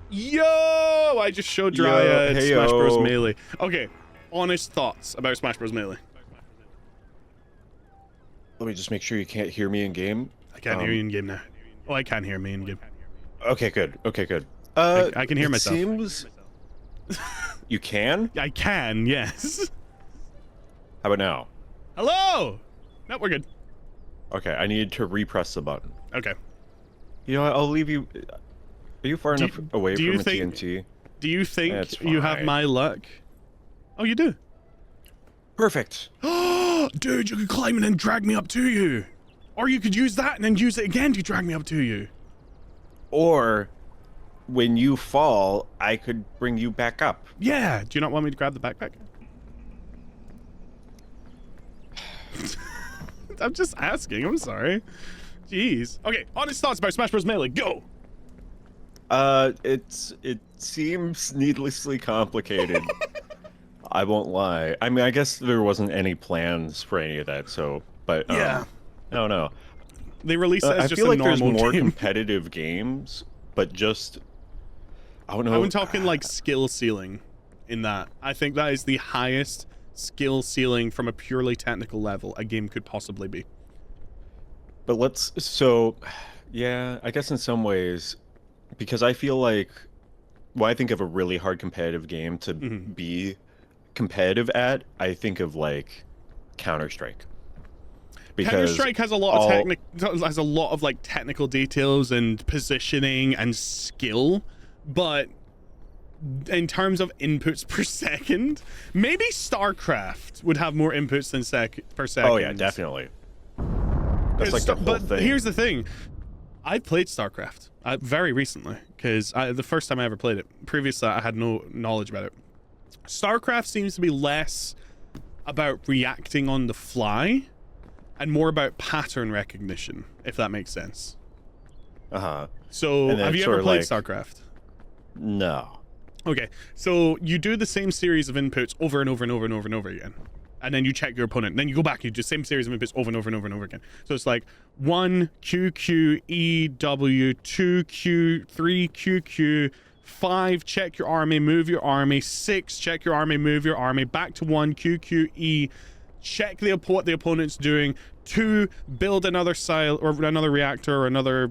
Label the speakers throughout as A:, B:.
A: Yo! I just showed Dryad
B: Hey,
A: Smash Bros.
B: yo.
A: Melee. Okay, honest thoughts about Smash Bros. Melee.
B: Let me just make sure you can't hear me in game.
A: I can't hear you in game now. Oh, I can hear me in game.
B: Okay, good. Okay, good.
A: I can hear
B: it
A: myself.
B: Seems you can.
A: I can, yes.
B: How about now?
A: Hello! No, we're good.
B: Okay, I need to repress the button.
A: Okay.
B: You know what? I'll leave you. Are you far enough away
A: do
B: from
A: you
B: the
A: think-
B: TNT?
A: Do you think
B: That's
A: you have
B: fine.
A: my luck? Oh, you do?
B: Perfect.
A: Dude, you could climb and then drag me up to you. Or you could use that and then use it again to drag me up to you.
B: Or when you fall, I could bring you back up.
A: Yeah. Do you not want me to grab the backpack? I'm just asking. I'm sorry. Jeez. Okay, honest thoughts about Smash Bros. Melee. Go!
B: It seems needlessly complicated. I won't lie. I mean, I guess there wasn't any plans for any of that, so, but,
A: Yeah.
B: I don't know.
A: They release it as
B: I
A: just
B: feel
A: a
B: like there's
A: normal
B: more
A: game.
B: competitive games, but just, I don't know.
A: I'm talking like skill ceiling in that. I think that is the highest skill ceiling from a purely technical level a game could possibly be.
B: But yeah, I guess in some ways, because I feel like, when I think of a really hard competitive game to be competitive at, I think of like Counter-Strike.
A: Counter-Strike has a lot of like technical details and positioning and skill, but in terms of inputs per second, maybe StarCraft would have more inputs than per second.
B: Oh yeah, definitely. That's like the whole
A: but
B: thing.
A: here's the thing. I played StarCraft very recently because the first time I ever played it. Previously, I had no knowledge about it. StarCraft seems to be less about reacting on the fly and more about pattern recognition, if that makes sense. So, have you ever played StarCraft?
B: No.
A: Okay, so you do the same series of inputs over and over and over and over and over again. And then you check your opponent. Then you go back and you do the same series of inputs over and over and over and over again. So it's like 1 QQ EW, 2 Q, 3 QQ, 5 check your army, move your army, 6 check your army, move your army, back to 1 QQE, check what the opponent's doing, 2 build another or another reactor or another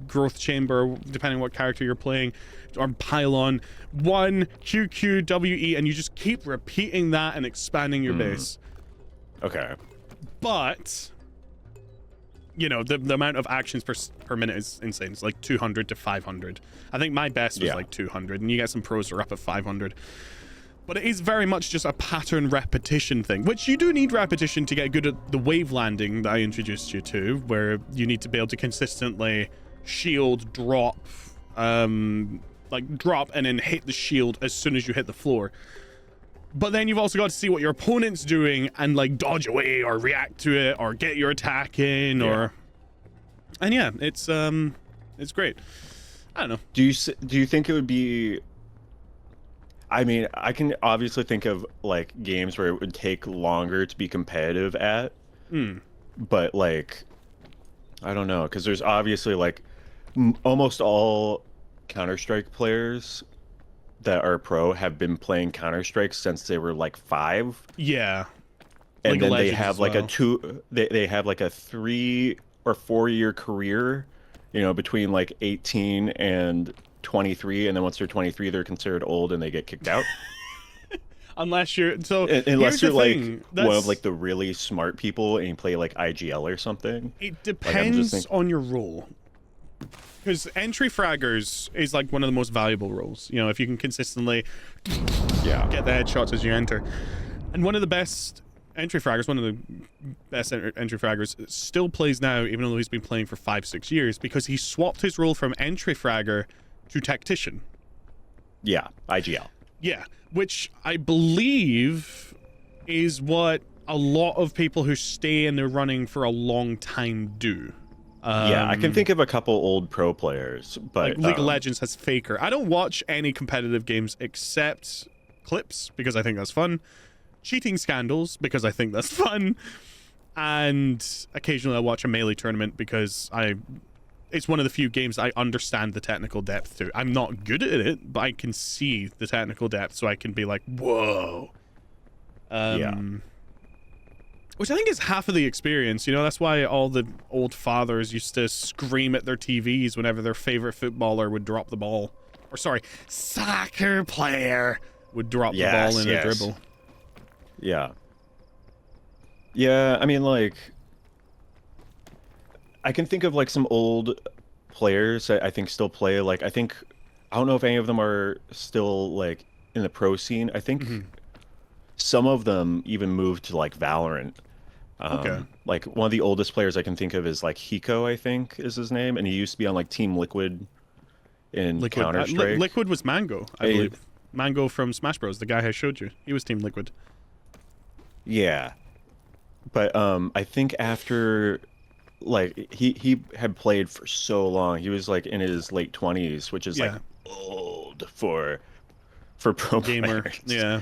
A: growth chamber, depending on what character you're playing, or pylon, 1 QQWE, and you just keep repeating that and expanding your base.
B: Okay.
A: But you know, the amount of actions per minute is insane. It's like 200 to 500. I think my best was like 200, and you get some pros that are up at 500. But it is very much just a pattern repetition thing, which you do need repetition to get good at the wave landing that I introduced you to, where you need to be able to consistently shield, drop, like drop and then hit the shield as soon as you hit the floor. But then you've also got to see what your opponent's doing and like dodge away or react to it or get your attack in or... And yeah, it's great. I don't know.
B: Do you think it would be... I mean, I can obviously think of like games where it would take longer to be competitive at, but like, I don't know, because there's obviously like almost all Counter-Strike players that are pro have been playing Counter-Strike since they were like 5.
A: Yeah.
B: And
A: League
B: then
A: of
B: they
A: Legends
B: have
A: as
B: like
A: well.
B: they have like a 3 or 4 year career, you know, between like 18 and 23, and then once they're 23 they're considered old and they get kicked out.
A: Unless you're
B: unless you're like
A: thing.
B: one of like the really smart people and you play like IGL or something.
A: It depends on your role. Because entry fraggers is like one of the most valuable roles. You know, if you can consistently get the headshots as you enter. And one of the best entry fraggers, one of the best entry fraggers, still plays now, even though he's been playing for 5-6 years, because he swapped his role from entry fragger to tactician.
B: Yeah, IGL.
A: Yeah, which I believe is what a lot of people who stay in the running for a long time do.
B: Yeah, I can think of a couple old pro players, but
A: like League of Legends has Faker. I don't watch any competitive games except clips because I think that's fun, cheating scandals because I think that's fun, and occasionally I watch a Melee tournament because I it's one of the few games I understand the technical depth to. I'm not good at it, but I can see the technical depth, so I can be like, whoa. Which I think is half of the experience, you know? That's why all the old fathers used to scream at their TVs whenever their favorite footballer would drop the ball. Or sorry, soccer player would drop the ball in a dribble.
B: Yeah. Yeah, I mean, like, I can think of, like, some old players that I think still play. Like, I don't know if any of them are still, like, in the pro scene. I think some of them even moved to, like, Valorant.
A: Okay.
B: Like, one of the oldest players I can think of is, like, Hiko, I think is his name. And he used to be on, like, Team Liquid in Counter-Strike.
A: Liquid was Mango, I believe. Mango from Smash Bros, the guy I showed you. He was Team Liquid.
B: Yeah. But I think after, like, he had played for so long. He was, like, in his late 20s, which is, like, old for pro
A: gamer.
B: players.
A: Yeah.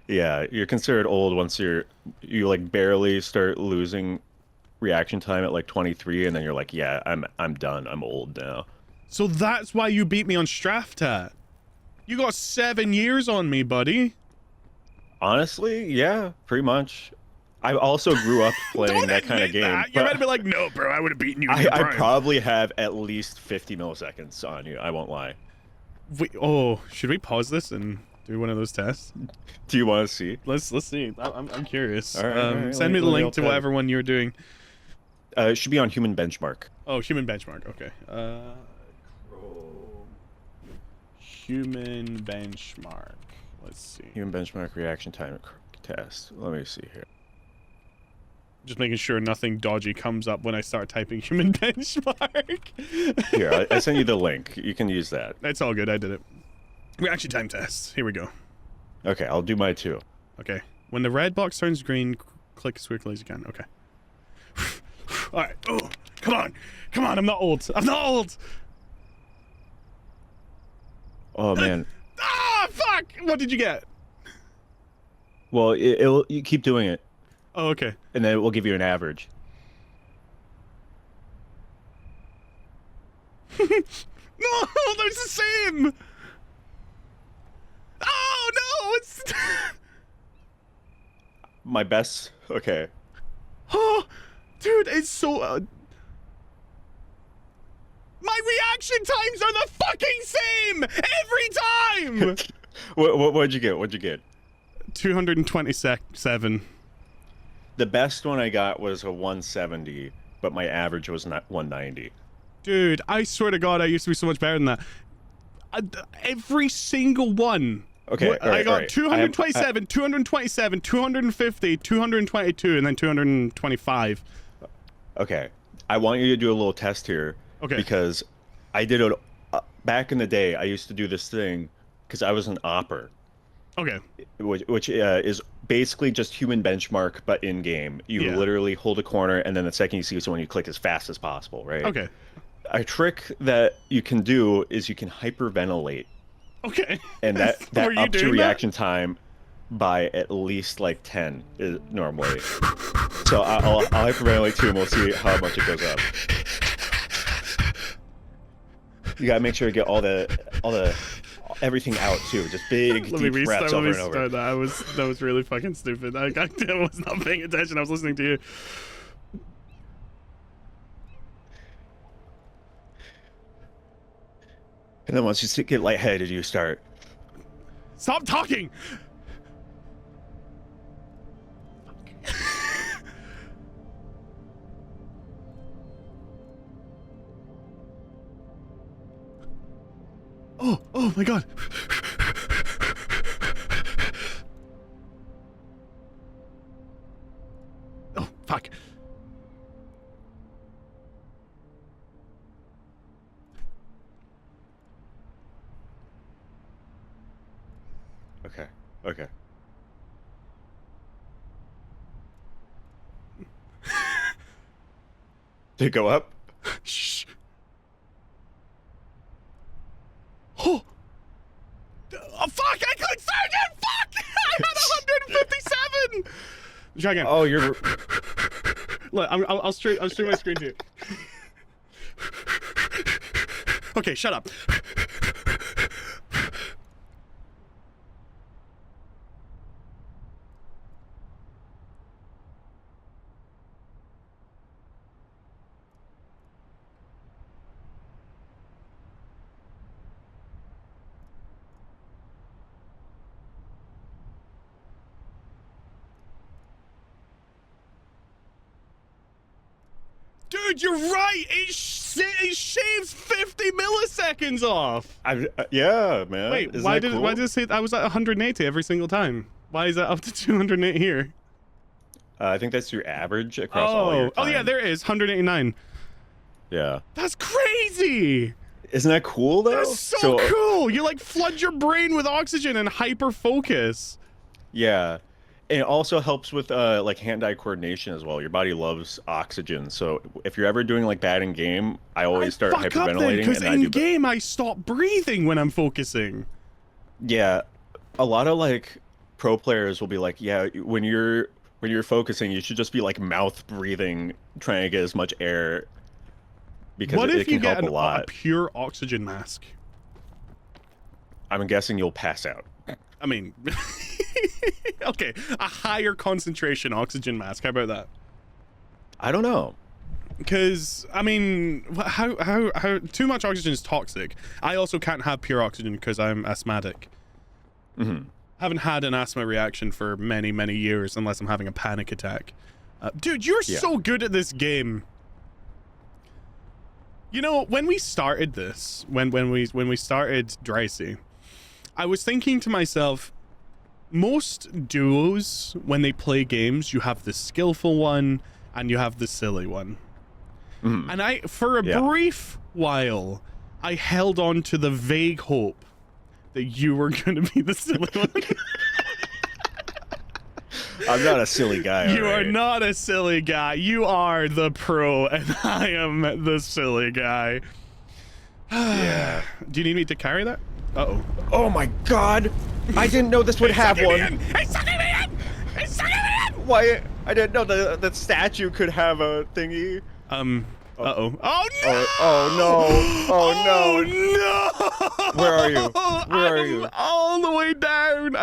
B: Yeah, you're considered old once you like barely start losing reaction time at like 23, and then you're like, yeah, I'm done. I'm old now.
A: So that's why you beat me on Straftat. You got 7 years on me, buddy.
B: Honestly, yeah, pretty much. I also grew up playing that kind of game.
A: You're about to be like, no, bro, I would have beaten you.
B: I probably have at least 50 milliseconds on you. I won't lie.
A: Should we pause this and do one of those tests?
B: Do you want to see?
A: Let's see. I'm curious.
B: All right,
A: send me the link to whatever one you're doing.
B: It should be on Human Benchmark.
A: Oh, Human Benchmark. Okay. Human Benchmark. Let's see.
B: Human Benchmark reaction time test. Let me see here.
A: Just making sure nothing dodgy comes up when I start typing Human Benchmark.
B: Here, I sent you the link. You can use that.
A: That's all good. I did it. Reaction time test. Here we go.
B: Okay, I'll do my 2.
A: Okay. When the red box turns green, click as quickly as you can. Okay. All right. Oh, come on. Come on. I'm not old. I'm not old.
B: Oh, man.
A: Fuck. What did you get?
B: Well, you keep doing it.
A: Oh, okay.
B: And then it will give you an average.
A: No, they're the same. Oh, no. It's...
B: My best... Okay.
A: Oh, dude, it's so... My reaction times are the fucking same every time!
B: What'd you get? What'd you get?
A: 227.
B: The best one I got was a 170, but my average was not 190.
A: Dude, I swear to God, I used to be so much better than that. Every single one.
B: Okay,
A: I got 227, 227, 250, 222, and then 225.
B: Okay, I want you to do a little test here.
A: Okay.
B: Because I did it back in the day. I used to do this thing because I was an opper.
A: Okay.
B: Which is basically just Human Benchmark, but in game. You literally hold a corner, and then the second you see someone, you click as fast as possible, right?
A: Okay.
B: A trick that you can do is you can hyperventilate.
A: Okay.
B: And that ups your reaction time by at least like 10 normally. So I'll hyperventilate too, and we'll see how much it goes up. You gotta make sure to get all the everything out too. Just big deep breaths over and over.
A: That was really fucking stupid. I was not paying attention. I was listening to you.
B: And then once you get lightheaded, you start.
A: Stop talking. Oh my God. Oh, fuck.
B: Okay. Did it go up?
A: Shh. Oh, fuck! I clicked start again! Fuck! I had 157! Try again.
B: Oh, you're...
A: Look, I'll stream my screen to you. Okay, shut up. Dude, you're right. It shaves 50 milliseconds off.
B: Yeah, man.
A: Wait,
B: Isn't
A: why
B: that cool?
A: why did it say I was at 180 every single time? Why is that up to 208 here?
B: I think that's your average across all your time.
A: Oh yeah, there it is, 189.
B: Yeah.
A: That's crazy.
B: Isn't that cool though?
A: That's so cool. You like flood your brain with oxygen and hyper focus.
B: Yeah. And it also helps with like hand-eye coordination as well. Your body loves oxygen, so if you're ever doing like bad in game, I always start hyperventilating.
A: Because in game I stop breathing when I'm focusing.
B: Yeah, a lot of like pro players will be like, yeah, when you're focusing, you should just be like mouth breathing, trying to get as much air, because
A: what
B: it
A: if you
B: can
A: get
B: help a lot.
A: A pure oxygen mask?
B: I'm guessing you'll pass out.
A: I mean, okay, a higher concentration oxygen mask. How about that?
B: I don't know.
A: Because, I mean, how too much oxygen is toxic. I also can't have pure oxygen because I'm asthmatic.
B: Mm-hmm.
A: Haven't had an asthma reaction for many, many years unless I'm having a panic attack. Dude, you're so good at this game. You know, when we started this, when we started Drycy, I was thinking to myself, most duos, when they play games, you have the skillful one and you have the silly one. Mm. And I, for a brief while, I held on to the vague hope that you were going to be the silly one.
B: I'm not a silly guy.
A: You are not a silly guy. You are the pro, and I am the silly guy.
B: Yeah.
A: Do you need me to carry that? Uh-oh.
B: Oh my god! I didn't know this would have one!
A: It's sucking me in! It's sucking me in!
B: Why? I didn't know the statue could have a thingy.
A: Uh-oh. Oh, no!
B: Oh no!
A: No!
B: Where are you? Where are you?
A: All the way down.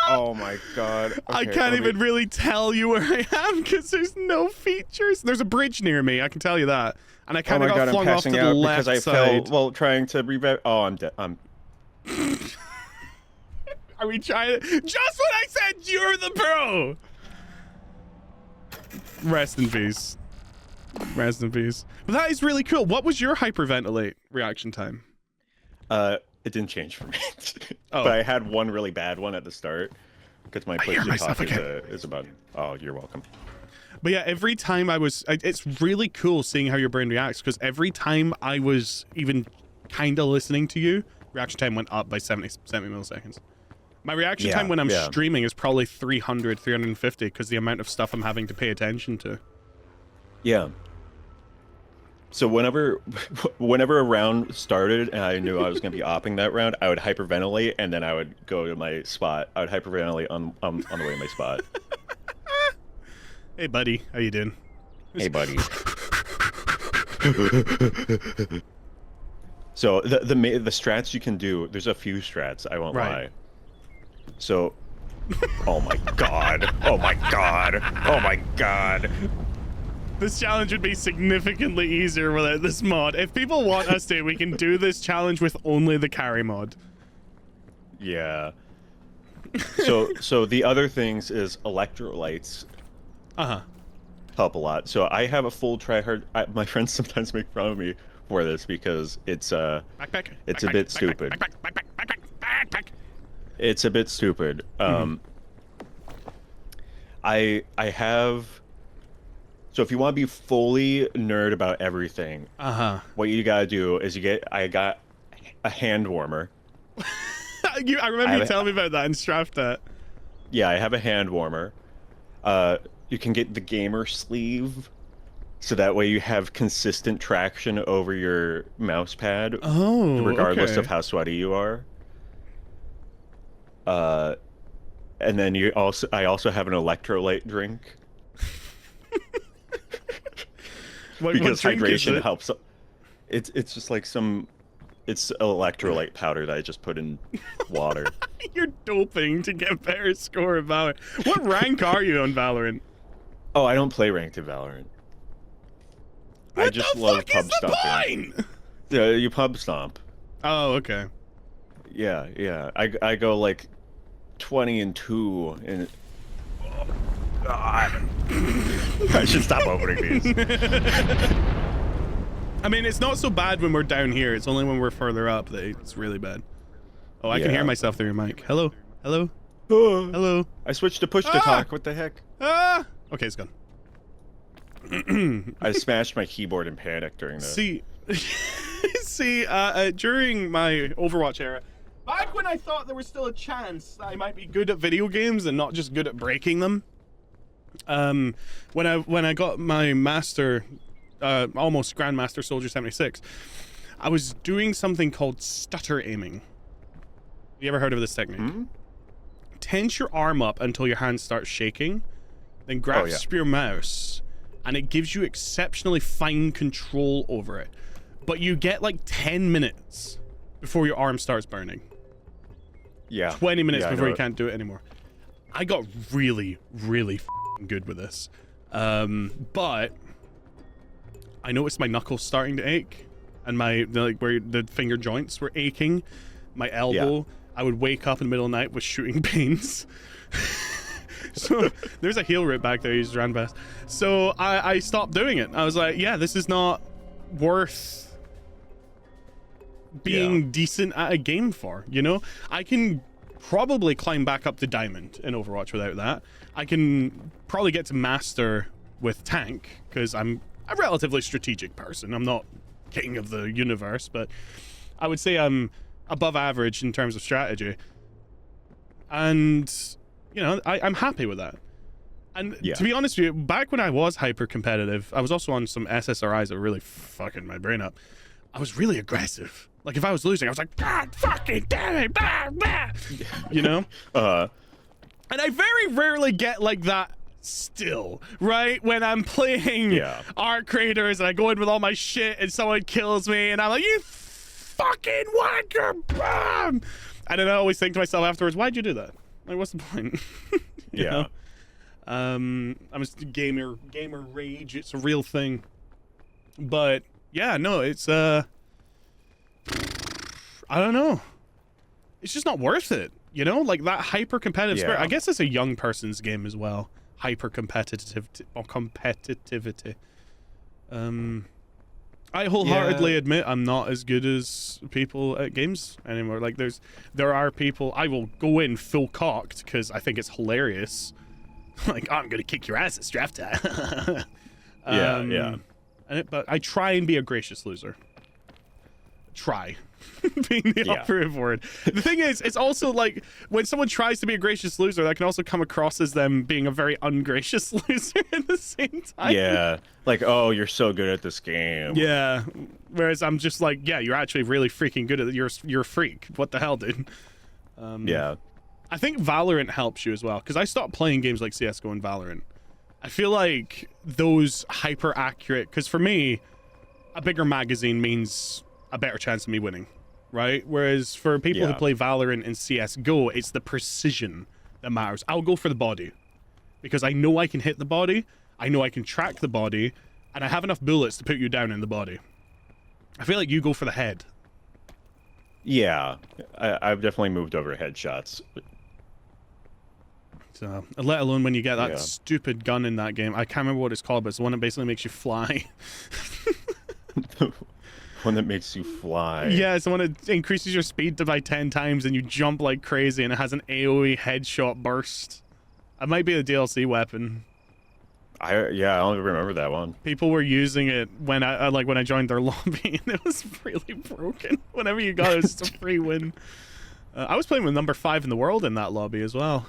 B: Oh my god. Okay,
A: I can't even really tell you where I am because there's no features. There's a bridge near me, I can tell you that. And I kind of got flung off to the left
B: because I
A: side.
B: fell while trying to revive. Oh, I'm dead.
A: Are we trying to... Just when I said you're the pro! Rest in peace. Rest in peace. But that is really cool. What was your hyperventilate reaction time?
B: It didn't change for me. But I had one really bad one at the start because my push to talk is about... Oh, you're welcome.
A: But yeah, every time it's really cool seeing how your brain reacts, because every time I was even kind of listening to you, reaction time went up by 70 milliseconds. My reaction time when I'm streaming is probably 300, 350, because the amount of stuff I'm having to pay attention to.
B: Yeah. So whenever a round started and I knew I was going to be opping that round, I would hyperventilate and then I would go to my spot. I would hyperventilate on the way to my spot.
A: Hey, buddy. How you doing?
B: Hey, buddy. So the strats you can do, there's a few strats, I won't lie. So, oh my god. Oh my god. Oh my god.
A: This challenge would be significantly easier without this mod. If people want us to, we can do this challenge with only the carry mod.
B: Yeah. So the other things is electrolytes. Help a lot. So I have a full tryhard. My friends sometimes make fun of me for this because it's a bit stupid. It's a bit stupid. I have. So if you want to be fully nerd about everything, what you gotta do is I got a hand warmer.
A: I remember you telling me about that in Straftat.
B: Yeah, I have a hand warmer. You can get the gamer sleeve, so that way you have consistent traction over your mouse pad, regardless of how sweaty you are. And then I also have an electrolyte drink. Because hydration helps. It's just like it's electrolyte powder that I just put in water.
A: You're doping to get a better score in Valorant. What rank are you on Valorant?
B: Oh, I don't play ranked in Valorant.
A: What
B: I just
A: the
B: love
A: fuck
B: pub
A: is the
B: stomping.
A: point?
B: Yeah, you pub stomp.
A: Oh, okay.
B: Yeah, yeah. I go like 20-2 and God. I should stop opening these.
A: I mean, it's not so bad when we're down here. It's only when we're further up that it's really bad. Oh, I can hear myself through your mic. Hello? Hello? Hello?
B: I switched to push to talk. What the heck?
A: Ah! Okay, it's gone.
B: I smashed my keyboard in panic during the...
A: See, during my Overwatch era, back when I thought there was still a chance that I might be good at video games and not just good at breaking them, when I got my master, almost Grandmaster Soldier 76, I was doing something called stutter aiming. You ever heard of this technique?
B: Hmm?
A: Tense your arm up until your hand starts shaking, then grasp your mouse, and it gives you exceptionally fine control over it. But you get like 10 minutes before your arm starts burning.
B: Yeah.
A: 20 minutes before you can't do it anymore. I got really, really good with this. But I noticed my knuckles starting to ache, and where the finger joints were aching, my elbow. Yeah. I would wake up in the middle of the night with shooting pains. So there's a heal route back there. You just ran past. So I stopped doing it. I was like, yeah, this is not worth being decent at a game for, you know? I can probably climb back up to diamond in Overwatch without that. I can probably get to master with tank because I'm a relatively strategic person. I'm not king of the universe, but I would say I'm above average in terms of strategy. And, you know, I'm happy with that. And to be honest with you, back when I was hyper competitive, I was also on some SSRIs that were really fucking my brain up. I was really aggressive. Like, if I was losing, I was like, God fucking damn it, blah, blah. You know? And I very rarely get like that still, right? When I'm playing Art Creators and I go in with all my shit and someone kills me and I'm like, you fucking wanker! And then I always think to myself afterwards, why'd you do that? Like, what's the point? you know? I'm just gamer rage. It's a real thing. But yeah, no, it's I don't know. It's just not worth it. You know, like that hyper competitive spirit. I guess it's a young person's game as well. Hyper competitivity. I wholeheartedly admit I'm not as good as people at games anymore. Like there are people I will go in full cocked because I think it's hilarious. Like, oh, I'm gonna kick your ass at draft time. But I try and be a gracious loser. Try. Being the operative word. The thing is, it's also like when someone tries to be a gracious loser, that can also come across as them being a very ungracious loser at the same time. Yeah.
B: Like, oh, you're so good at this game.
A: Yeah. Whereas I'm just like, yeah, you're actually really freaking good at it. You're a freak. What the hell, dude? I think Valorant helps you as well, because I stopped playing games like CSGO and Valorant. I feel like those hyper accurate, because for me, a bigger magazine means a better chance of me winning, right? Whereas for people who play Valorant and CSGO, it's the precision that matters. I'll go for the body because I know I can hit the body, I know I can track the body, and I have enough bullets to put you down in the body. I feel like you go for the head.
B: Yeah, I've definitely moved over headshots.
A: So, let alone when you get that stupid gun in that game. I can't remember what it's called, but it's the one that basically makes you fly.
B: One that makes you fly.
A: Yeah, it's the one that increases your speed by 10 times and you jump like crazy and it has an AoE headshot burst. It might be a DLC weapon.
B: I don't remember that one.
A: People were using it when I joined their lobby and it was really broken. Whenever you got it, was just a free win. I was playing with number 5 in the world in that lobby as well.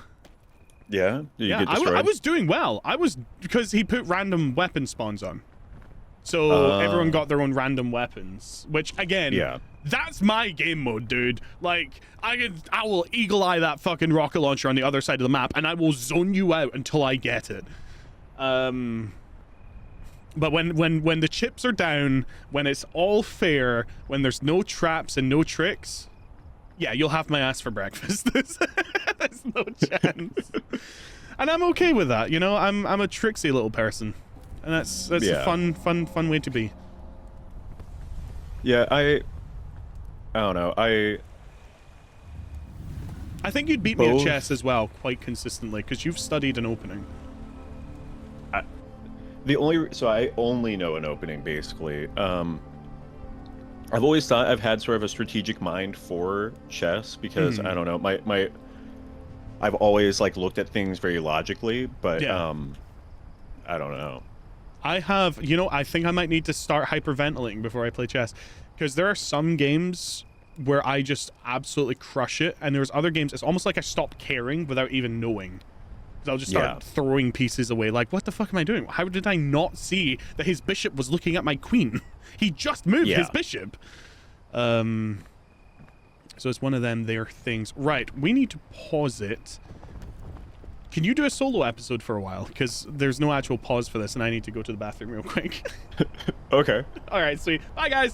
B: Yeah? Did you get
A: I was doing well. Because he put random weapon spawns on. So everyone got their own random weapons, which again, that's my game mode, dude. Like I will eagle eye that fucking rocket launcher on the other side of the map, and I will zone you out until I get it. And But when the chips are down, when it's all fair, when there's no traps and no tricks, yeah, you'll have my ass for breakfast. There's no chance. And I'm okay with that, you know. I'm a tricksy little person, and that's a fun way to be.
B: Yeah, I don't know. I
A: think you'd beat me at chess as well, quite consistently, because you've studied an opening.
B: So I only know an opening, basically. I've always thought I've had sort of a strategic mind for chess because I don't know, I've always like looked at things very logically, but I don't know.
A: I have, you know, I think I might need to start hyperventilating before I play chess, because there are some games where I just absolutely crush it, and there's other games it's almost like I stopped caring without even knowing. I'll just start throwing pieces away. Like, what the fuck am I doing? How did I not see that his bishop was looking at my queen? He just moved his bishop. So it's one of them there things. Right, we need to pause it. Can you do a solo episode for a while? Because there's no actual pause for this, and I need to go to the bathroom real quick.
B: Okay.
A: All right, sweet. Bye, guys.